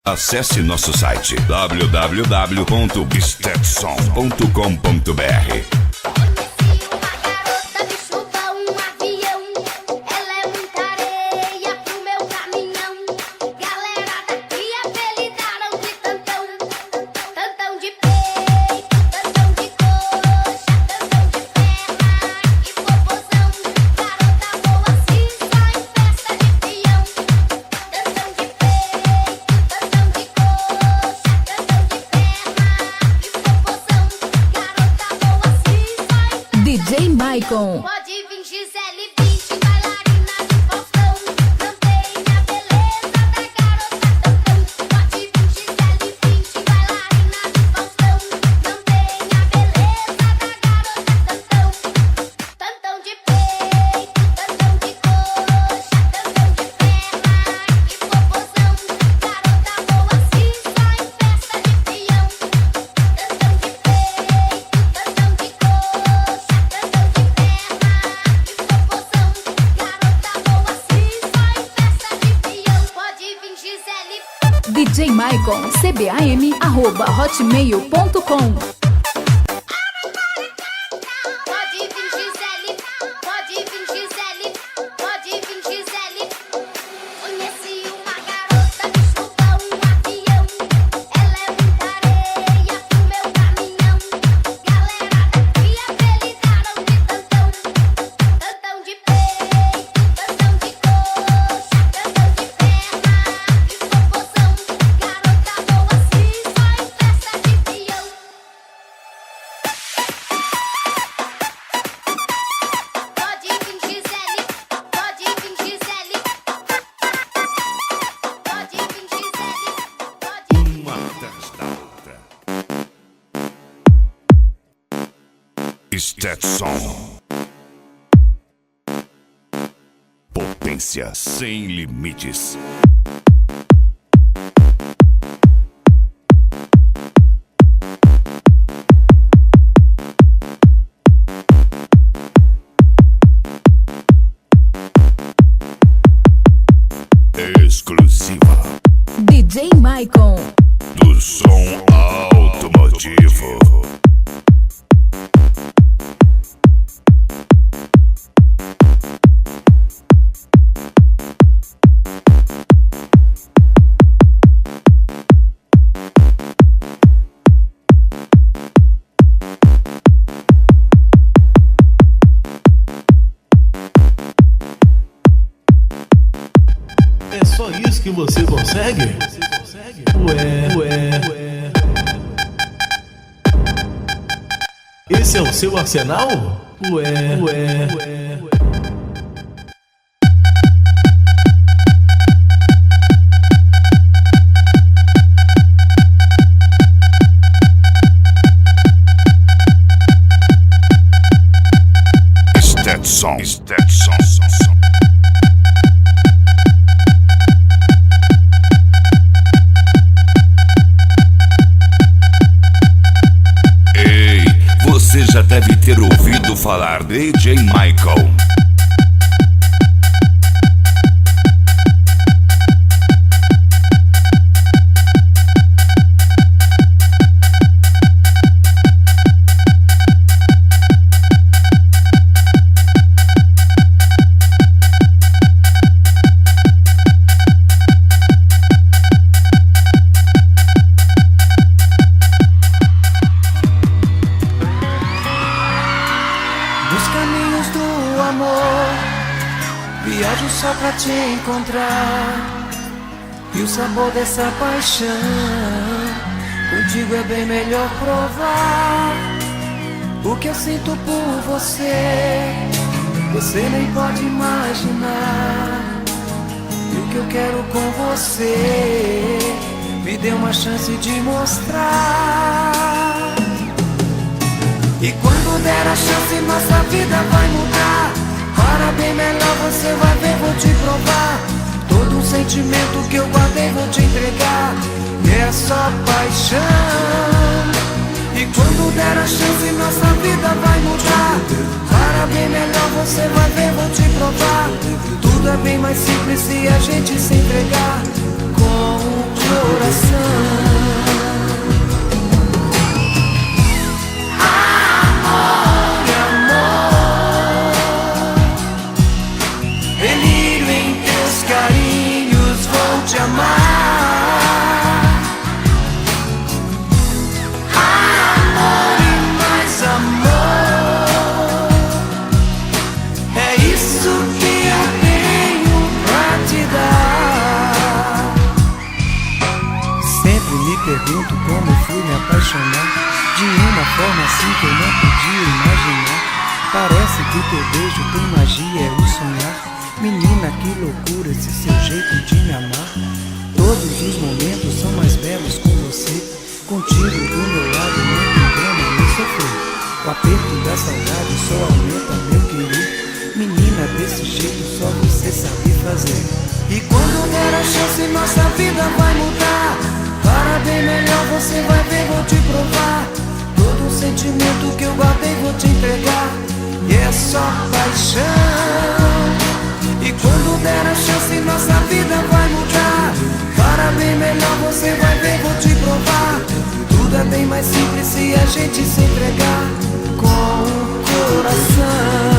Acesse nosso site www.stetson.com.br. DJ Maicon. Pode vir Gisele Bündchen, bailarina do Faustão. Não tem a beleza da garota tantão. Pode vir Gisele Bündchen, bailarina do Faustão. Não tem a beleza da garota tantão. Tantão de peito, tantão de coxa, tantão de perna e popozão. Garota boa assim, só em festa de peão. Tantão de peito, tantão de coxa. DJ Maicon, cbam@hotmail.com. Pode vir Gisele, pode vir Gisele, pode vir Gisele. Conheci uma garota que chupa um avião. Ela é muita areia pro meu caminhão. Galera daqui apelidaram de tantão. Tantão de peito, tantão de coxa, tantão de perna e popozão. Garota boa assim, só em festa de peão. Pode vir Gisele, pode vir Gisele. Pode vir Gisele, pode vir. Uma atrás da outra. Stetson. Potência sem limites. Exclusiva DJ Maicon. do som automotivo. É só isso que você consegue? Ué. Esse é o seu arsenal? Ué. Stetson. Ei, você já deve ter ouvido falar de DJ Michael. Nos caminhos do amor, viajo só pra te encontrar. E o sabor dessa paixão, contigo é bem melhor provar. O que eu sinto por você, você nem pode imaginar. E o que eu quero com você, me dê uma chance de mostrar. E quando der a chance, nossa vida vai mudar. Para bem melhor, você vai ver, vou te provar. Todo um sentimento que eu guardei, vou te entregar. É só paixão. E quando der a chance, nossa vida vai mudar. Para bem melhor, você vai ver, vou te provar. Tudo é bem mais simples se a gente se entregar com coração. Amor, delírio em teus carinhos, vou te amar. Amor e mais amor, é isso que eu tenho pra te dar. Sempre me pergunto como eu fui me apaixonar de uma forma assim que eu não podia imaginar. Parece que teu beijo tem magia, é o sonhar. Menina, que loucura esse seu jeito de me amar. Todos os momentos são mais belos com você. Contigo do meu lado não tem drama nem sofrer. O aperto da saudade só aumenta meu querer. Menina, desse jeito só você sabe fazer. E quando der a chance nossa vida vai mudar. Para bem melhor você vai ver, vou te provar. Todo sentimento que eu guardei vou te entregar. E é só paixão. E quando der a chance nossa vida vai mudar. Para bem melhor você vai ver, vou te provar. Tudo é bem mais simples se a gente se entregar com o coração.